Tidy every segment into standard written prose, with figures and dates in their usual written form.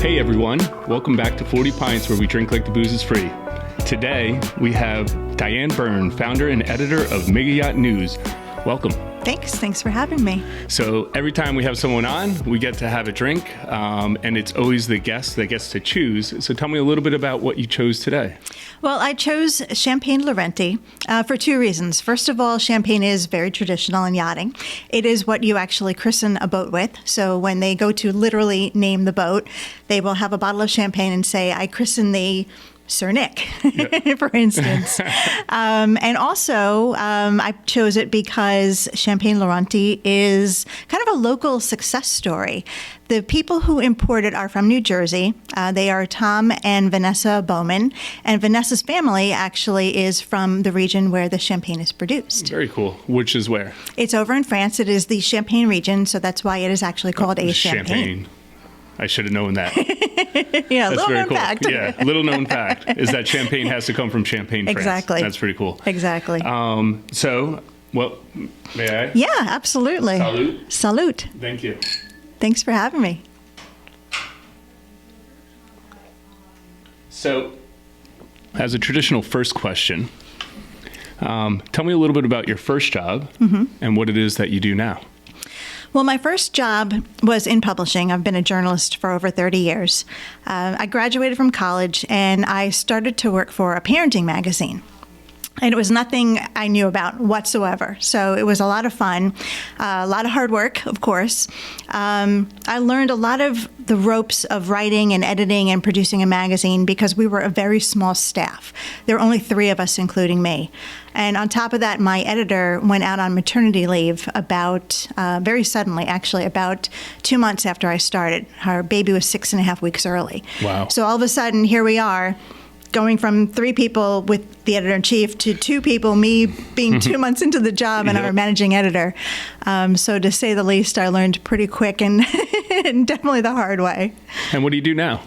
Hey everyone, welcome back to 40 Pints, where we drink like the booze is free. Today we have Diane Byrne, founder and editor of Megayacht News. Welcome. Thanks for having me. So every time we have someone on, we get to have a drink, and it's always the guest that gets to choose. So tell me a little bit about what you chose today. Well, I chose Champagne Laurenti for two reasons. First of all, champagne is very traditional in yachting. It is what you actually christen a boat with. So when they go to literally name the boat, they will have a bottle of champagne and say, "I christen thee Sir Nick," yep. for instance. And also, I chose it because Champagne Laurenti is kind of a local success story. The people who import it are from New Jersey. They are Tom and Vanessa Bowman. And Vanessa's family actually is from the region where the champagne is produced. Very cool. Which is where? It's over in France. It is the Champagne region, so that's why it is actually called a champagne. I should have known that. Yeah, that's little very known cool. fact. Yeah, little known fact is that champagne has to come from Champagne, France. Exactly. That's pretty cool. Exactly. Well, may I? Yeah, absolutely. Salute. Salute. Thank you. Thanks for having me. So, as a traditional first question, tell me a little bit about your first job and what it is that you do now. Well, my first job was in publishing. I've been a journalist for over 30 years. I graduated from college and I started to work for a parenting magazine. And it was nothing I knew about whatsoever. So it was a lot of fun, a lot of hard work, of course. I learned a lot of the ropes of writing and editing and producing a magazine because we were a very small staff. There were only 3 of us, including me. And on top of that, my editor went out on maternity leave very suddenly, actually, about 2 months after I started. Her baby was 6.5 weeks early. Wow. So all of a sudden, here we are, going from 3 people with the editor-in-chief to 2 people, me being 2 months into the job and our managing editor. So to say the least, I learned pretty quick and, and definitely the hard way. And what do you do now?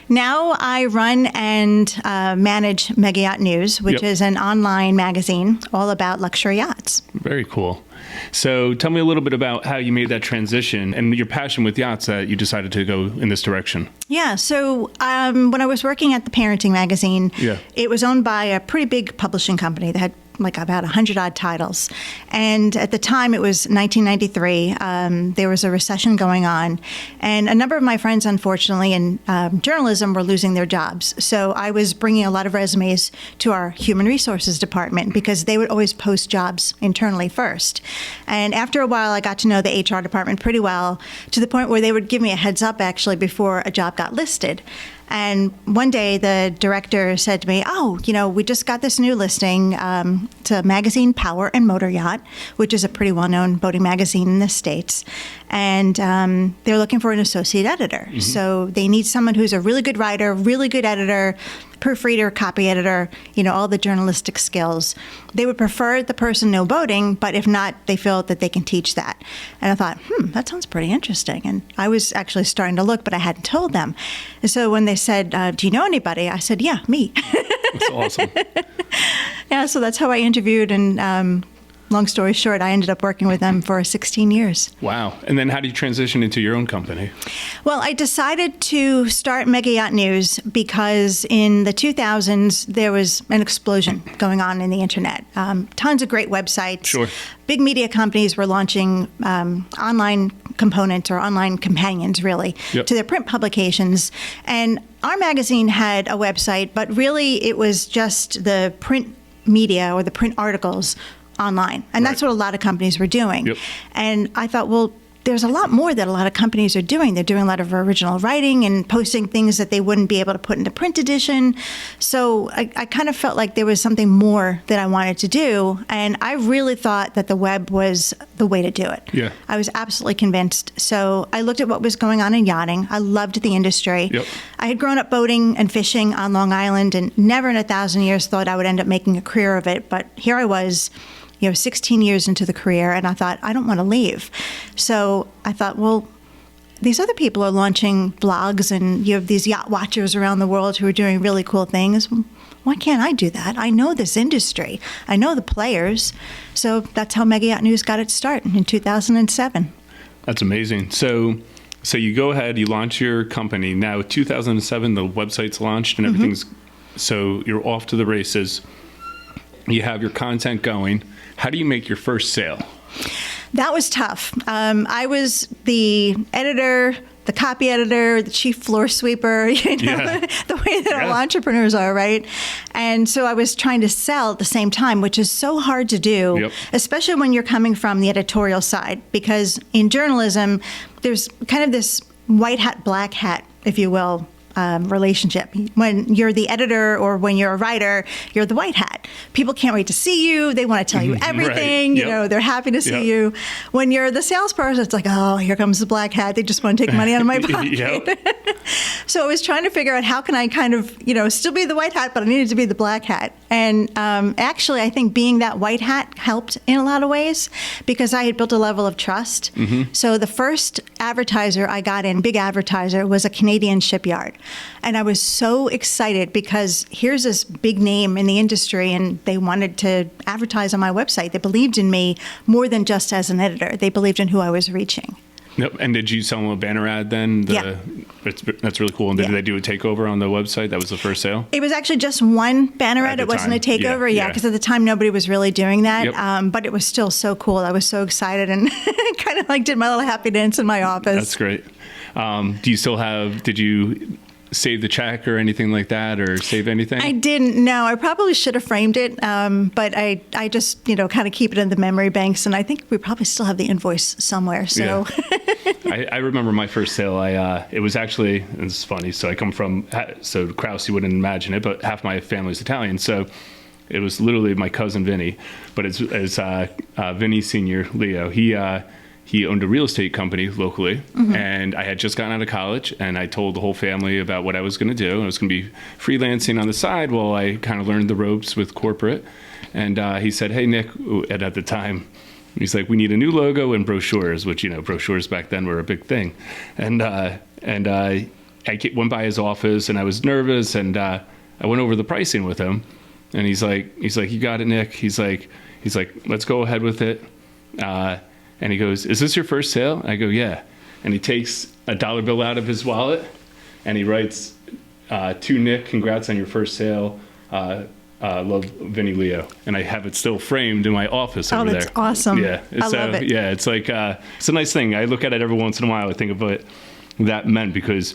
Now I run and manage Megayacht News, which is an online magazine all about luxury yachts. Very cool. So tell me a little bit about how you made that transition and your passion with yachts that you decided to go in this direction. Yeah, so when I was working at the parenting magazine, it was owned by a pretty big publishing company that had like about 100-odd titles. And at the time, it was 1993. There was a recession going on. And a number of my friends, unfortunately, in journalism were losing their jobs. So I was bringing a lot of resumes to our human resources department because they would always post jobs internally first. And after a while, I got to know the HR department pretty well, to the point where they would give me a heads up, actually, before a job got listed. And one day the director said to me, we just got this new listing. It's a magazine, Power and Motor Yacht, which is a pretty well-known boating magazine in the States. And they're looking for an associate editor. Mm-hmm. So they need someone who's a really good writer, really good editor, proofreader, copy editor, all the journalistic skills. They would prefer the person know boating, but if not, they feel that they can teach that. And I thought, that sounds pretty interesting. And I was actually starting to look, but I hadn't told them. And so when they said, do you know anybody? I said, yeah, me. That's awesome. Yeah, so that's how I interviewed. And long story short, I ended up working with them for 16 years. Wow. And then how did you transition into your own company? Well, I decided to start Megayacht News because in the 2000s, there was an explosion going on in the internet. Tons of great websites. Sure. Big media companies were launching online components or online companions, really, to their print publications. And our magazine had a website, but really it was just the print media or the print articles online. And that's what a lot of companies were doing. Yep. And I thought, well, there's a lot more that a lot of companies are doing. They're doing a lot of original writing and posting things that they wouldn't be able to put into print edition. So I kind of felt like there was something more that I wanted to do. And I really thought that the web was the way to do it. Yeah. I was absolutely convinced. So I looked at what was going on in yachting. I loved the industry. Yep. I had grown up boating and fishing on Long Island and never in 1,000 years thought I would end up making a career of it. But here I was, 16 years into the career, and I thought, I don't want to leave. So I thought, well, these other people are launching blogs, and you have these yacht watchers around the world who are doing really cool things. Why can't I do that? I know this industry. I know the players. So that's how Megayacht News got its start in 2007. That's amazing. So So you go ahead, you launch your company. Now, 2007, the website's launched and everything's, so you're off to the races. You have your content going. How do you make your first sale? That was tough. I was the editor, the copy editor, the chief floor sweeper, the way that all entrepreneurs are, right? And so I was trying to sell at the same time, which is so hard to do, especially when you're coming from the editorial side, because in journalism, there's kind of this white hat, black hat, if you will, relationship. When you're the editor or when you're a writer, you're the white hat. People can't wait to see you. They want to tell you everything. You know, they're happy to see you. When you're the salesperson, it's like, oh, here comes the black hat. They just want to take money out of my pocket. So I was trying to figure out how can I kind of, still be the white hat, but I needed to be the black hat. And actually, I think being that white hat helped in a lot of ways because I had built a level of trust. So the first advertiser I got in, big advertiser, was a Canadian shipyard. And I was so excited because here's this big name in the industry and they wanted to advertise on my website. They believed in me more than just as an editor. They believed in who I was reaching. Yep. And did you sell them a banner ad then? That's really cool. And did they do a takeover on the website? That was the first sale? It was actually just one banner ad. It wasn't a takeover. Because at the time, nobody was really doing that. But it was still so cool. I was so excited and kind of like did my little happy dance in my office. That's great. Do you still have, did you save the check or anything like that or save anything? I didn't. No, I probably should have framed it. But I just, kind of keep it in the memory banks. And I think we probably still have the invoice somewhere. So I remember my first sale. It was actually, and this is funny. So I come from, Kraus, you wouldn't imagine it, but half my family's Italian. So it was literally my cousin Vinny, but it's Vinny Senior Leo. He owned a real estate company locally, and I had just gotten out of college, and I told the whole family about what I was going to do. I was going to be freelancing on the side while I kind of learned the ropes with corporate. And he said, "Hey, Nick," and at the time, he's like, "We need a new logo and brochures," which, brochures back then were a big thing. And I went by his office, and I was nervous, and I went over the pricing with him, and he's like, "You got it, Nick." He's like, "Let's go ahead with it." And he goes, "Is this your first sale?" I go, "Yeah." And he takes a dollar bill out of his wallet and he writes, "To Nick, congrats on your first sale. Love, Vinny Leo." And I have it still framed in my office over there. Oh, that's awesome. Yeah. I love it. Yeah, it's like, it's a nice thing. I look at it every once in a while. I think of what that meant because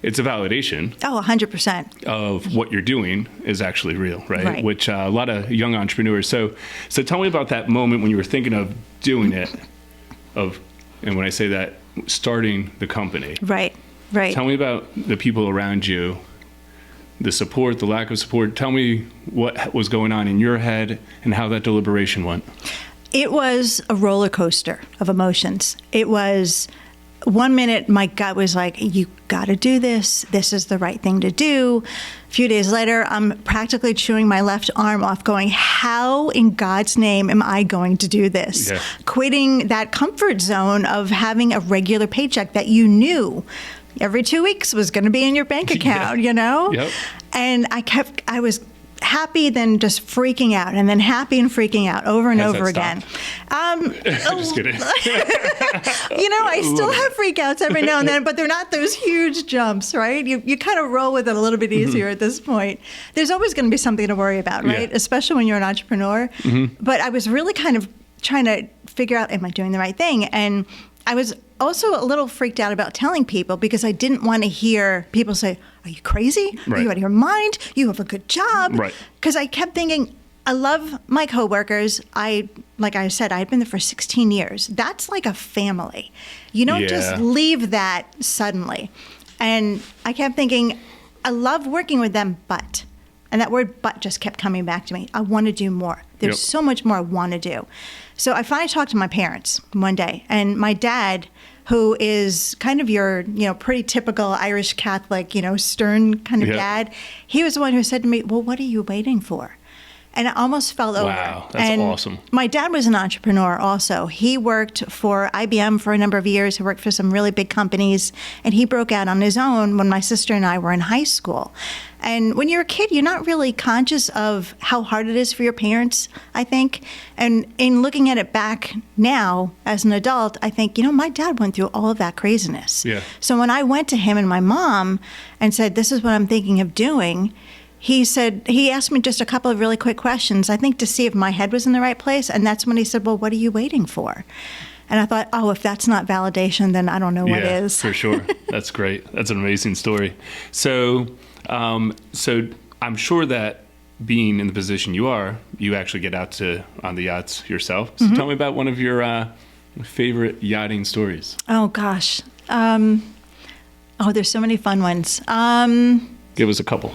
it's a validation. Oh, 100%. Of what you're doing is actually real, right? Which a lot of young entrepreneurs. So tell me about that moment when you were thinking of doing it. And when I say that, starting the company. Right. Tell me about the people around you, the support, the lack of support. Tell me what was going on in your head and how that deliberation went. It was a roller coaster of emotions. It was 1 minute, my gut was like, you got to do this. This is the right thing to do. A few days later, I'm practically chewing my left arm off going, how in God's name am I going to do this? Yeah. Quitting that comfort zone of having a regular paycheck that you knew every 2 weeks was going to be in your bank account, Yep. And I was happy, then just freaking out, and then happy and freaking out over and over again. Just kidding. I still have freakouts every now and then, but they're not those huge jumps, right? You kind of roll with it a little bit easier at this point. There's always going to be something to worry about, right? Yeah. Especially when you're an entrepreneur. But I was really kind of trying to figure out, am I doing the right thing? And I was also a little freaked out about telling people because I didn't want to hear people say, "Are you crazy? Are you out of your mind? You have a good job." Because I kept thinking, I love my coworkers. Like I said, I'd been there for 16 years. That's like a family. You don't just leave that suddenly. And I kept thinking, I love working with them, but. And that word "but" just kept coming back to me. I want to do more. There's so much more I want to do. So I finally talked to my parents one day, and my dad, who is kind of your, pretty typical Irish Catholic, stern kind of dad, he was the one who said to me, "Well, what are you waiting for?" and it almost fell over. Wow, that's awesome. My dad was an entrepreneur also. He worked for IBM for a number of years. He worked for some really big companies, and he broke out on his own when my sister and I were in high school. And when you're a kid, you're not really conscious of how hard it is for your parents, I think. And in looking at it back now as an adult, I think, my dad went through all of that craziness. Yeah. So when I went to him and my mom and said, this is what I'm thinking of doing, he asked me just a couple of really quick questions, I think to see if my head was in the right place. And that's when he said, well, what are you waiting for? And I thought, if that's not validation, then I don't know what is. For sure. That's great. That's an amazing story. So I'm sure that being in the position you are, you actually get out on the yachts yourself. So tell me about one of your favorite yachting stories. Oh, gosh. There's so many fun ones. Give us a couple.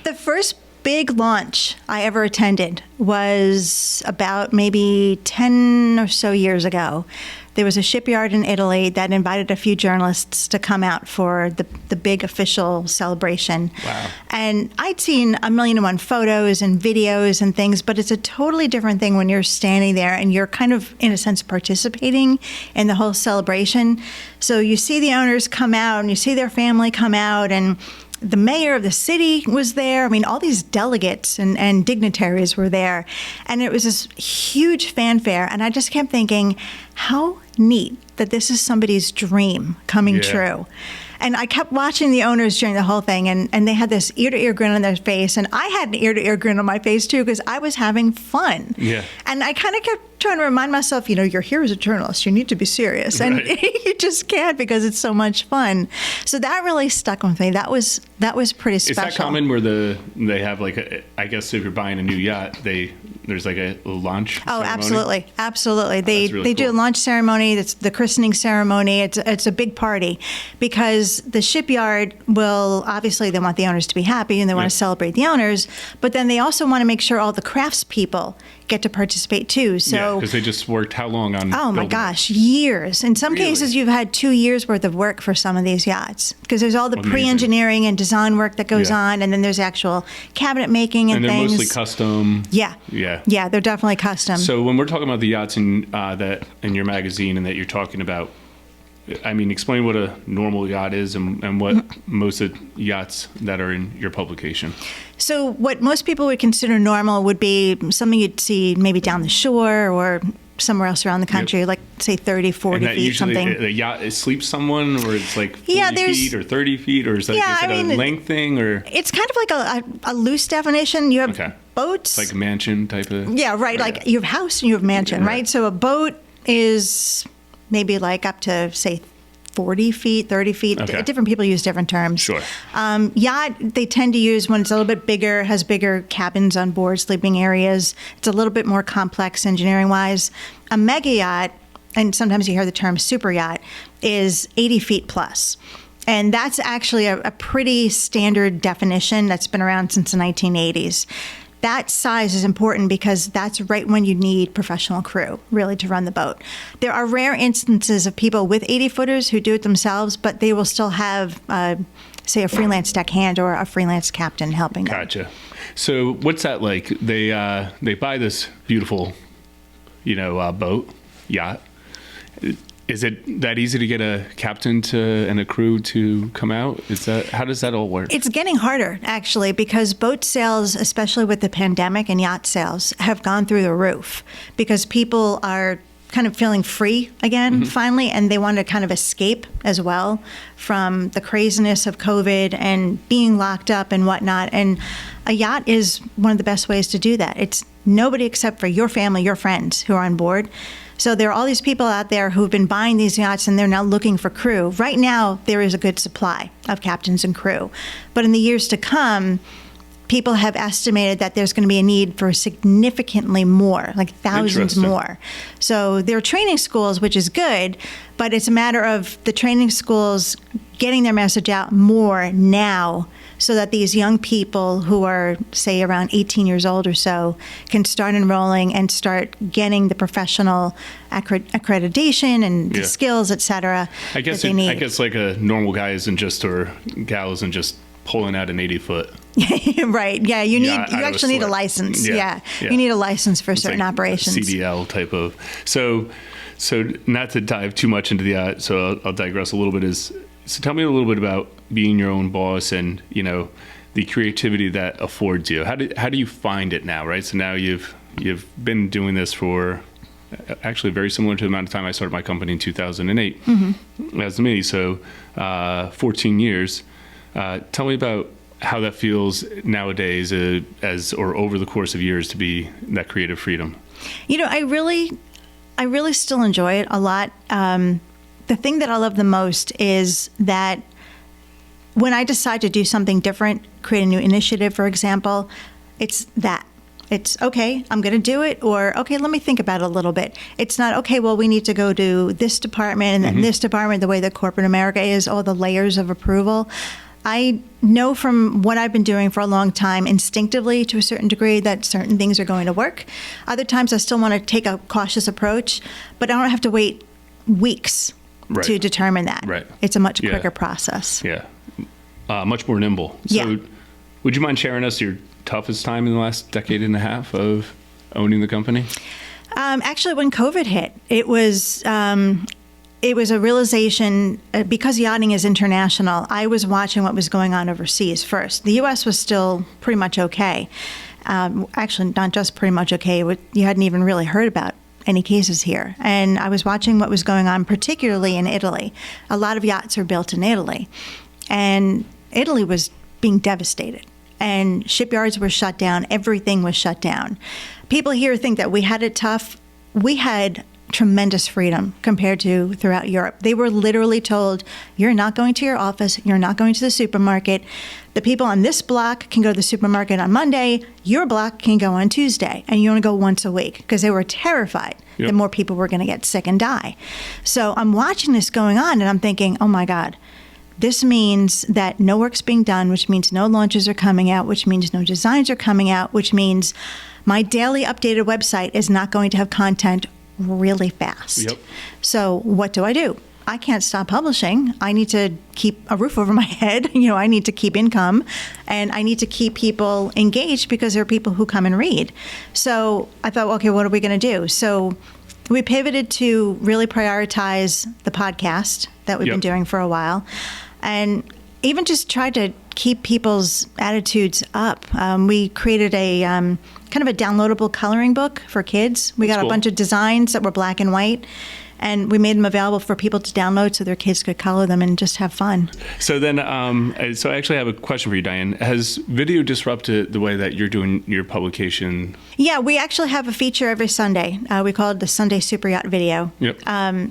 The first big launch I ever attended was about maybe 10 or so years ago. There was a shipyard in Italy that invited a few journalists to come out for the big official celebration. Wow. And I'd seen 1,000,001 photos and videos and things, but it's a totally different thing when you're standing there and you're kind of, in a sense, participating in the whole celebration. So you see the owners come out and you see their family come out, and the mayor of the city was there. I mean, all these delegates and dignitaries were there. And it was this huge fanfare. And I just kept thinking, how neat that this is somebody's dream coming true. And I kept watching the owners during the whole thing, and they had this ear-to-ear grin on their face. And I had an ear-to-ear grin on my face, too, because I was having fun. Yeah. And I kind of kept trying to remind myself, you're here as a journalist. You need to be serious. And you just can't, because it's so much fun. So that really stuck with me. That was pretty special. Is that common where they have I guess if you're buying a new yacht, there's like a launch ceremony? Absolutely. They do a launch ceremony. It's the christening ceremony. It's a big party because the shipyard will, obviously they want the owners to be happy and they want to celebrate the owners, but then they also want to make sure all the craftspeople get to participate too. So because they just worked how long on my gosh, years. In some cases you've had 2 years worth of work for some of these yachts, because there's all the pre-engineering and design work that goes on, and then there's actual cabinet making and things. And they're mostly custom. Yeah, they're definitely custom. So when we're talking about the yachts that in your magazine and that you're talking about, I mean, explain what a normal yacht is and what most of the yachts that are in your publication. So what most people would consider normal would be something you'd see maybe down the shore or somewhere else around the country, like say 30, 40 feet, usually something. The yacht sleeps someone, or it's like 40 feet or 30 feet, or is it a length thing? Or it's kind of like a loose definition. You have boats. Like a mansion type of? Yeah, right. Like you have house and you have mansion, right? So a boat is maybe like up to, say, 40 feet, 30 feet. Okay. Different people use different terms. Sure. Yacht, they tend to use when it's a little bit bigger, has bigger cabins on board, sleeping areas. It's a little bit more complex engineering-wise. A mega yacht, and sometimes you hear the term super yacht, is 80 feet plus. And that's actually a pretty standard definition that's been around since the 1980s. That size is important because that's right when you need professional crew, really, to run the boat. There are rare instances of people with 80-footers who do it themselves, but they will still have, say, a freelance deckhand or a freelance captain helping them. Gotcha. So what's that like? They buy this beautiful, boat, yacht. Is it that easy to get a captain and a crew to come out? How does that all work? It's getting harder, actually, because boat sales, especially with the pandemic, and yacht sales have gone through the roof because people are kind of feeling free again, finally, and they want to kind of escape as well from the craziness of COVID and being locked up and whatnot. And a yacht is one of the best ways to do that. It's nobody except for your family, your friends who are on board. So there are all these people out there who've been buying these yachts, and they're now looking for crew. Right now, there is a good supply of captains and crew. But in the years to come, people have estimated that there's going to be a need for significantly more, like thousands more. So there are training schools, which is good, but it's a matter of the training schools getting their message out more now so that these young people who are, say, around 18 years old or so can start enrolling and start getting the professional accreditation and the skills, et cetera, that they need. I guess like a normal guy isn't just, or gal isn't just pulling out an 80-foot Right. Yeah. You actually need a license. Yeah. You need a license for certain operations. CDL type of. So not to dive too much into the yacht, so I'll digress a little bit. So tell me a little bit about being your own boss and, the creativity that affords you. How do you find it now, right? So now you've been doing this for actually very similar to the amount of time I started my company in 2008 as me. So 14 years. Tell me about how that feels nowadays or over the course of years to be that creative freedom. I really still enjoy it a lot. The thing that I love the most is that when I decide to do something different, create a new initiative, for example, it's okay, I'm going to do it, or okay, let me think about it a little bit. It's not, okay, well, we need to go to this department and then this department, the way that corporate America is, all the layers of approval. I know from what I've been doing for a long time, instinctively to a certain degree, that certain things are going to work. Other times I still want to take a cautious approach, but I don't have to wait weeks to determine that. Right. It's a much quicker process. Yeah. Much more nimble. So would you mind sharing us your toughest time in the last decade and a half of owning the company? Actually, when COVID hit, it was a realization, because yachting is international, I was watching what was going on overseas first. The U.S. was still pretty much okay. Actually, not just pretty much okay. You hadn't even really heard about any cases here. And I was watching what was going on, particularly in Italy. A lot of yachts are built in Italy. And Italy was being devastated. And shipyards were shut down. Everything was shut down. People here think that we had it tough. We had tremendous freedom compared to throughout Europe. They were literally told, you're not going to your office, you're not going to the supermarket. The people on this block can go to the supermarket on Monday, your block can go on Tuesday, and you only go once a week, because they were terrified that more people were going to get sick and die. So I'm watching this going on, and I'm thinking, oh my God, this means that no work's being done, which means no launches are coming out, which means no designs are coming out, which means my daily updated website is not going to have content really fast. So what do? I can't stop publishing. I need to keep a roof over my head. I need to keep income, and I need to keep people engaged, because there are people who come and read. So I thought, okay, what are we going to do? So we pivoted to really prioritize the podcast that we've been doing for a while, and even just tried to keep people's attitudes up. We created a kind of a downloadable coloring book for kids. We got a bunch of designs that were black and white, and we made them available for people to download so their kids could color them and just have fun. So then, so I actually have a question for you, Diane. Has video disrupted the way that you're doing your publication? Yeah, we actually have a feature every Sunday. We call it the Sunday Super Yacht Video.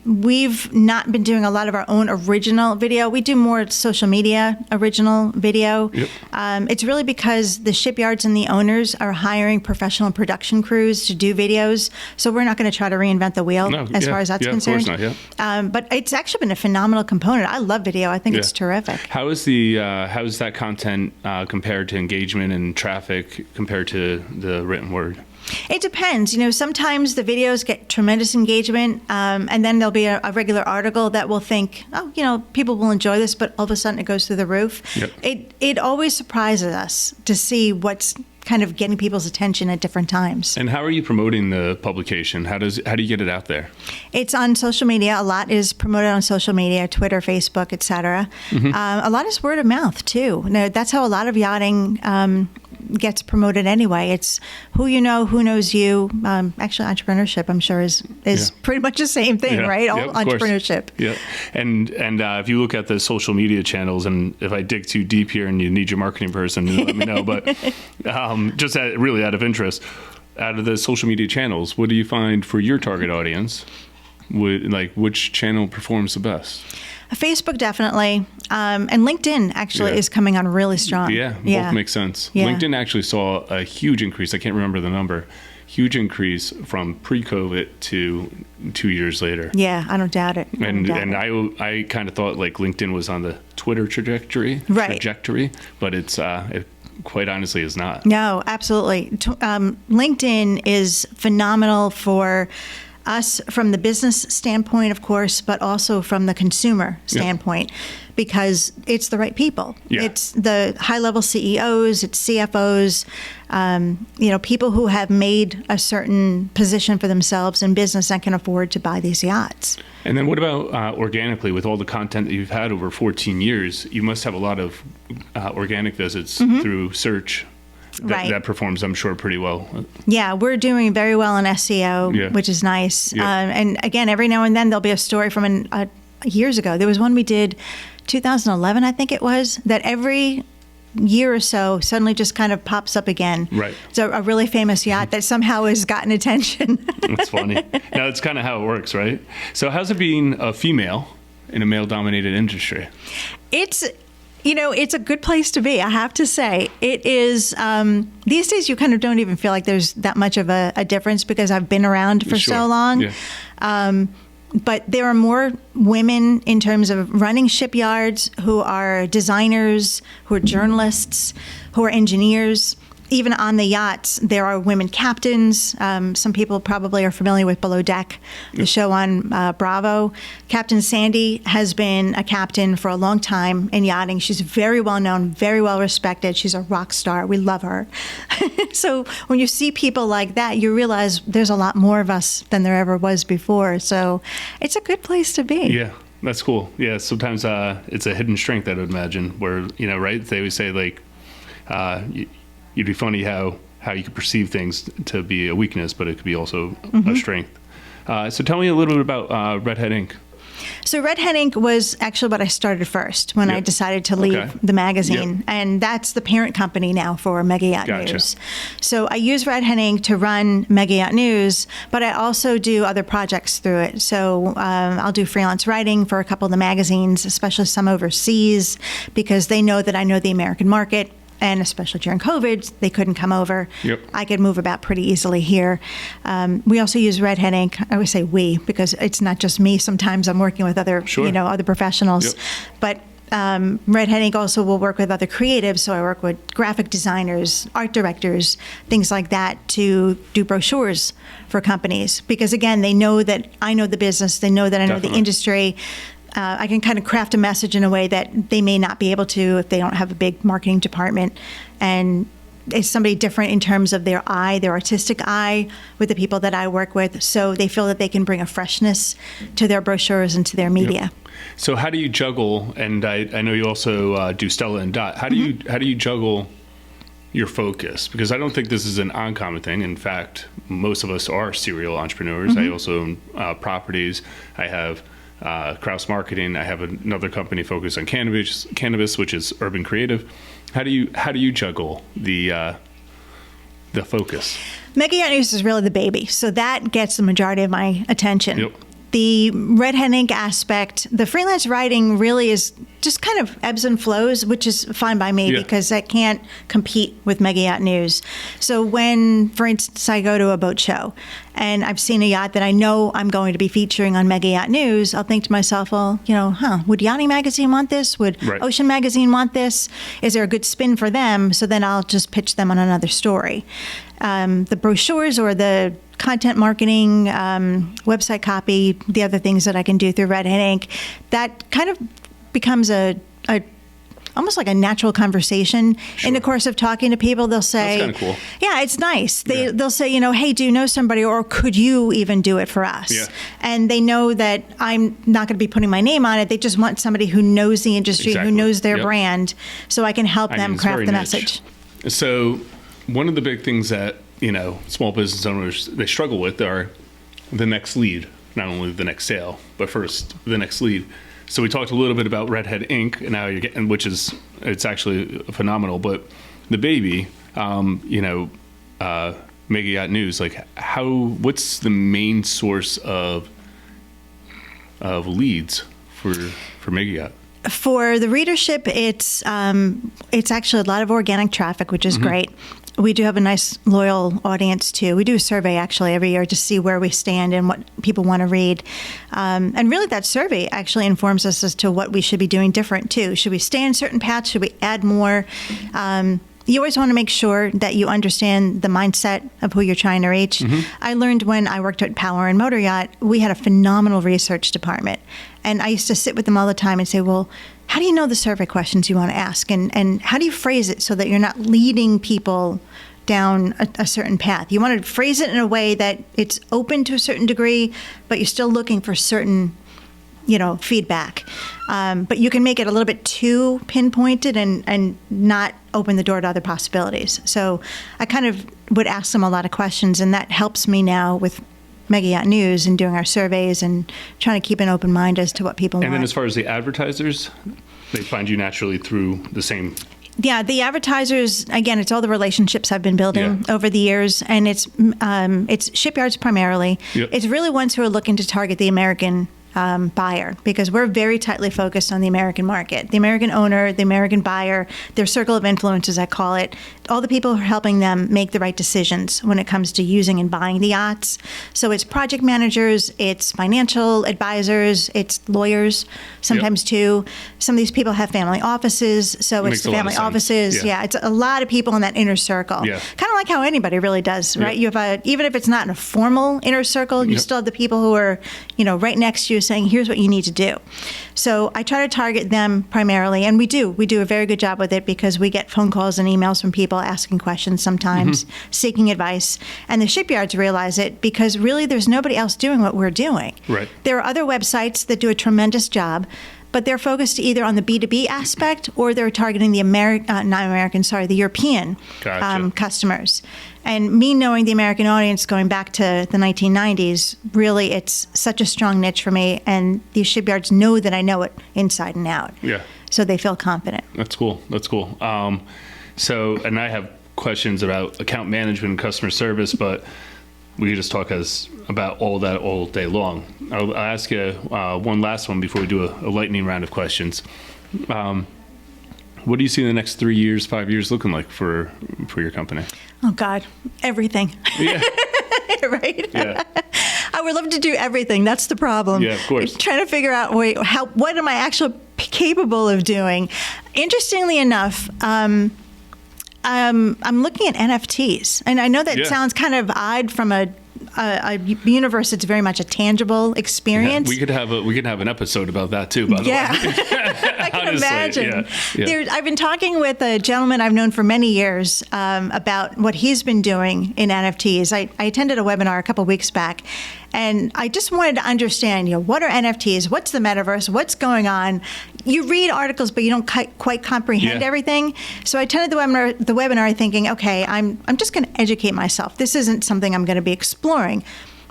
We've not been doing a lot of our own original video. We do more social media original video. It's really because the shipyards and the owners are hiring professional production crews to do videos. So we're not going to try to reinvent the wheel as far as that's concerned. Of course not, but it's actually been a phenomenal component. I love video. I think it's terrific. How is that content compared to engagement and traffic compared to the written word? It depends. Sometimes the videos get tremendous engagement, and then there'll be a regular article that will think, people will enjoy this, but all of a sudden it goes through the roof. It always surprises us to see what's kind of getting people's attention at different times. And how are you promoting the publication? How do you get it out there? It's on social media. A lot is promoted on social media, Twitter, Facebook, etc. A lot is word of mouth too. That's how a lot of yachting gets promoted anyway. It's who you know, who knows you. Actually, entrepreneurship, I'm sure, is pretty much the same thing, right? All entrepreneurship. And if you look at the social media channels, and if I dig too deep here and you need your marketing person, let me know. But just really out of interest, out of the social media channels, what do you find for your target audience? Which channel performs the best? Facebook, definitely. And LinkedIn actually is coming on really strong. Both make sense. LinkedIn actually saw a huge increase. I can't remember the number. Huge increase from pre-COVID to 2 years later. Yeah, I don't doubt it. I kind of thought LinkedIn was on the Twitter trajectory, but it quite honestly is not. No, absolutely. LinkedIn is phenomenal for us from the business standpoint, of course, but also from the consumer standpoint, because it's the right people. Yeah. It's the high-level CEOs, it's CFOs, people who have made a certain position for themselves in business and can afford to buy these yachts. And then what about organically, with all the content that you've had over 14 years, you must have a lot of organic visits through search. That performs, I'm sure, pretty well. Yeah, we're doing very well in SEO, which is nice. Yeah. And again, every now and then there'll be a story from years ago. There was one we did, 2011, I think it was, that every year or so suddenly just kind of pops up again. Right. It's a really famous yacht that somehow has gotten attention. That's funny. Now, that's kind of how it works, right? So how's it being a female in a male-dominated industry? It's a good place to be, I have to say. It is, these days you kind of don't even feel like there's that much of a difference because I've been around for so long. Yeah. But there are more women in terms of running shipyards who are designers, who are journalists, who are engineers. Even on the yachts, there are women captains. Some people probably are familiar with Below Deck, the show on Bravo. Captain Sandy has been a captain for a long time in yachting. She's very well known, very well respected. She's a rock star. We love her. So when you see people like that, you realize there's a lot more of us than there ever was before. So it's a good place to be. Yeah. That's cool. Yeah, sometimes it's a hidden strength, I would imagine, where, right? They always say, like, it'd be funny how you could perceive things to be a weakness, but it could be also a strength. So tell me a little bit about Redhead Inc. So Redhead Inc. was actually what I started first when I decided to leave the magazine. And that's the parent company now for Megayacht News. So I use Redhead Inc. to run Megayacht News, but I also do other projects through it. So I'll do freelance writing for a couple of the magazines, especially some overseas, because they know that I know the American market. And especially during COVID, they couldn't come over. Yep. I could move about pretty easily here. We also use Redhead Inc. I always say we because it's not just me. Sometimes I'm working with other, other professionals. Yep. But Redhead Inc. also will work with other creatives. So I work with graphic designers, art directors, things like that to do brochures for companies. Because again, they know that I know the business. They know that I know the industry. I can kind of craft a message in a way that they may not be able to if they don't have a big marketing department. And it's somebody different in terms of their eye, their artistic eye with the people that I work with. So they feel that they can bring a freshness to their brochures and to their media. Yep. So how do you juggle, and I know you also do Stella and Dot, how do you juggle your focus? Because I don't think this is an uncommon thing. In fact, most of us are serial entrepreneurs. I also own properties. I have Kraus Marketing. I have another company focused on cannabis, which is Urban Creative. How do you juggle the focus? Megayacht News is really the baby, so that gets the majority of my attention. Yep. The Redhead Inc. aspect, the freelance writing really is just kind of ebbs and flows, which is fine by me because I can't compete with Megayacht News. So when, for instance, I go to a boat show and I've seen a yacht that I know I'm going to be featuring on Megayacht News, I'll think to myself, well, would Yachting Magazine want this? Would Ocean Magazine want this? Is there a good spin for them? So then I'll just pitch them on another story. The brochures or the content marketing, website copy, the other things that I can do through Redhead Inc., that kind of becomes a almost like a natural conversation. In the course of talking to people. They'll say, that's kind of cool. Yeah, it's nice. They'll say, hey, do you know somebody, or could you even do it for us? Yeah. And they know that I'm not going to be putting my name on it. They just want somebody who knows the industry, who knows their brand, so I can help them craft the message. So one of the big things that small business owners, they struggle with are the next lead, not only the next sale, but first the next lead. So we talked a little bit about Redhead Inc. and now you're getting, it's actually phenomenal, but the baby, Megayacht News, like what's the main source of leads for Megayacht? For the readership, it's actually a lot of organic traffic, which is great. We do have a nice, loyal audience, too. We do a survey, actually, every year to see where we stand and what people want to read. And really, that survey actually informs us as to what we should be doing different, too. Should we stay on certain paths? Should we add more? you always want to make sure that you understand the mindset of who you're trying to reach. Mm-hmm. I learned when I worked at Power and Motor Yacht, we had a phenomenal research department. And I used to sit with them all the time and say, well, how do you know the survey questions you want to ask? And how do you phrase it so that you're not leading people down a certain path? You want to phrase it in a way that it's open to a certain degree, but you're still looking for certain feedback. But you can make it a little bit too pinpointed and not open the door to other possibilities. So I kind of would ask them a lot of questions, and that helps me now with Megayacht News and doing our surveys and trying to keep an open mind as to what people want. And then as far as the advertisers, they find you naturally through the same... Yeah, the advertisers, again, it's all the relationships I've been building over the years, and it's shipyards primarily. Yep. It's really ones who are looking to target the American buyer, because we're very tightly focused on the American market, the American owner, the American buyer, their circle of influence, as I call it, all the people who are helping them make the right decisions when it comes to using and buying the yachts. So it's project managers, it's financial advisors, it's lawyers sometimes too. Some of these people have family offices, so it's the family offices. Yeah, it's a lot of people in that inner circle. Yeah. Kind of like how anybody really does, right? You have even if it's not in a formal inner circle, you still have the people who are, right next to you saying, here's what you need to do. So I try to target them primarily, and we do a very good job with it, because we get phone calls and emails from people asking questions sometimes, seeking advice, and the shipyards realize it, because really there's nobody else doing what we're doing. Right. There are other websites that do a tremendous job, but they're focused either on the B2B aspect or they're targeting the the European customers. And me knowing the American audience going back to the 1990s, really it's such a strong niche for me, and these shipyards know that I know it inside and out. Yeah. So they feel confident. That's cool. And I have questions about account management and customer service, but we could just talk about all that all day long. I'll ask you one last one before we do a lightning round of questions. What do you see in the next 3 years, 5 years looking like for your company? Oh, God, everything. Yeah. Right? Yeah. I would love to do everything. That's the problem. Yeah, of course. Trying to figure out, what am I actually capable of doing? Interestingly enough, I'm looking at NFTs, and I know that sounds kind of odd from a universe that's very much a tangible experience. Yeah, we could have an episode about that too, by the way. I can imagine. I've been talking with a gentleman I've known for many years about what he's been doing in NFTs. I attended a webinar a couple weeks back, and I just wanted to understand, what are NFTs? What's the metaverse? What's going on? You read articles, but you don't quite comprehend everything. So I attended the webinar thinking, okay, I'm just going to educate myself. This isn't something I'm going to be exploring.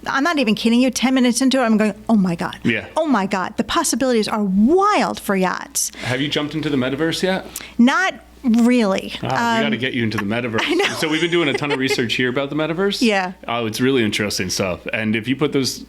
I'm not even kidding you. 10 minutes into it, I'm going, oh my God. Yeah. Oh my God. The possibilities are wild for yachts. Have you jumped into the metaverse yet? Not really. We got to get you into the metaverse. I know. So we've been doing a ton of research here about the metaverse. Yeah. Oh, it's really interesting stuff. And if you put that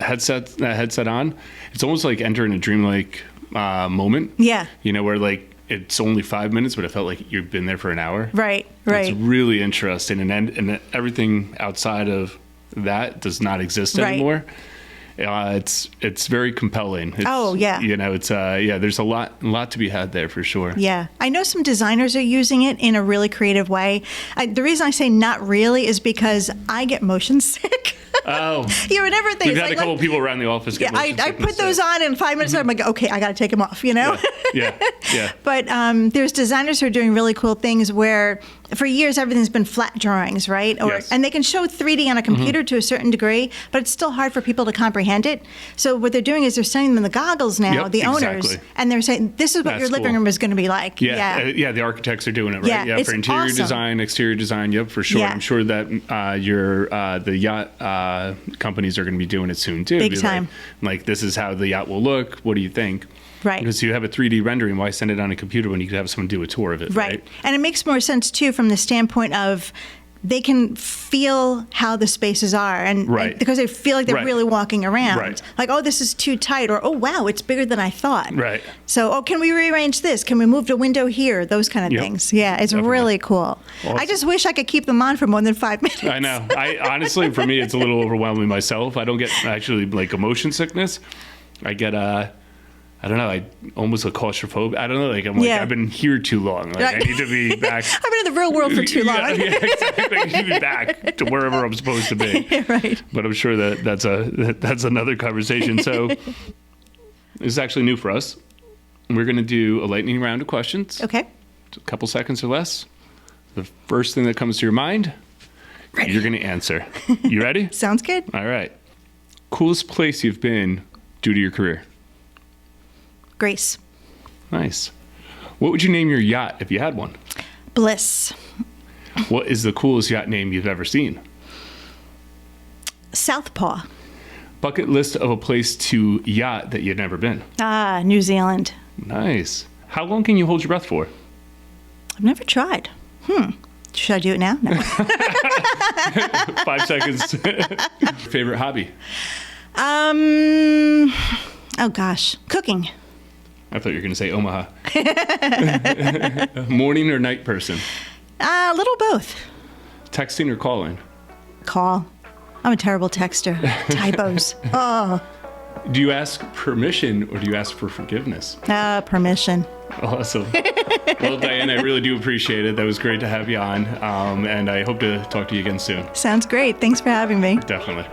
headset on, it's almost like entering a dreamlike moment. Yeah. Where it's only 5 minutes, but it felt like you've been there for an hour. Right. It's really interesting, and everything outside of that does not exist anymore. It's very compelling. There's a lot to be had there for sure. Yeah, I know some designers are using it in a really creative way. The reason I say not really is because I get motion sick. Oh, and everything. We've had a couple of people around the office get motion sick. I put those on in 5 minutes. I'm like, okay, I got to take them off. Yeah. But there's designers who are doing really cool things where, for years, everything's been flat drawings, right? And they can show 3D on a computer to a certain degree, but it's still hard for people to comprehend it. So what they're doing is they're sending them the goggles now, the owners, and they're saying, this is what your living room is going to be like. Yeah, the architects are doing it, right? Yeah, for interior design, exterior design, for sure. Yeah. I'm sure that the yacht companies are going to be doing it soon too. Big time. Like, this is how the yacht will look. What do you think? Right. Because you have a 3D rendering, why send it on a computer when you could have someone do a tour of it? Right. And it makes more sense too from the standpoint of they can feel how the spaces are, and because they feel like they're really walking around. Right. Like, oh, this is too tight, or oh wow, it's bigger than I thought. Right. So, can we rearrange this? Can we move the window here? Those kind of things. Yeah, it's really cool. Awesome. I just wish I could keep them on for more than 5 minutes. I know. I honestly, for me, it's a little overwhelming myself. I don't get actually like a motion sickness. I get I don't know, I almost a claustrophobic. I don't know, like I'm like, I've been here too long. Like I need to be back. I've been in the real world for too long. Exactly. I need to be back to wherever I'm supposed to be. Right. But I'm sure that's another conversation. So this is actually new for us. We're going to do a lightning round of questions. Okay. A couple seconds or less. The first thing that comes to your mind, you're going to answer. You ready? Sounds good. All right. Coolest place you've been due to your career? Grace. Nice. What would you name your yacht if you had one? Bliss. What is the coolest yacht name you've ever seen? Southpaw. Bucket list of a place to yacht that you've never been? New Zealand. Nice. How long can you hold your breath for? I've never tried. Should I do it now? No. 5 seconds. Favorite hobby? Oh gosh, cooking. I thought you were going to say Omaha. Morning or night person? A little both. Texting or calling? Call. I'm a terrible texter. Typos. Oh. Do you ask permission or do you ask for forgiveness? Permission. Awesome. Well, Diane, I really do appreciate it. That was great to have you on. And I hope to talk to you again soon. Sounds great. Thanks for having me. Definitely.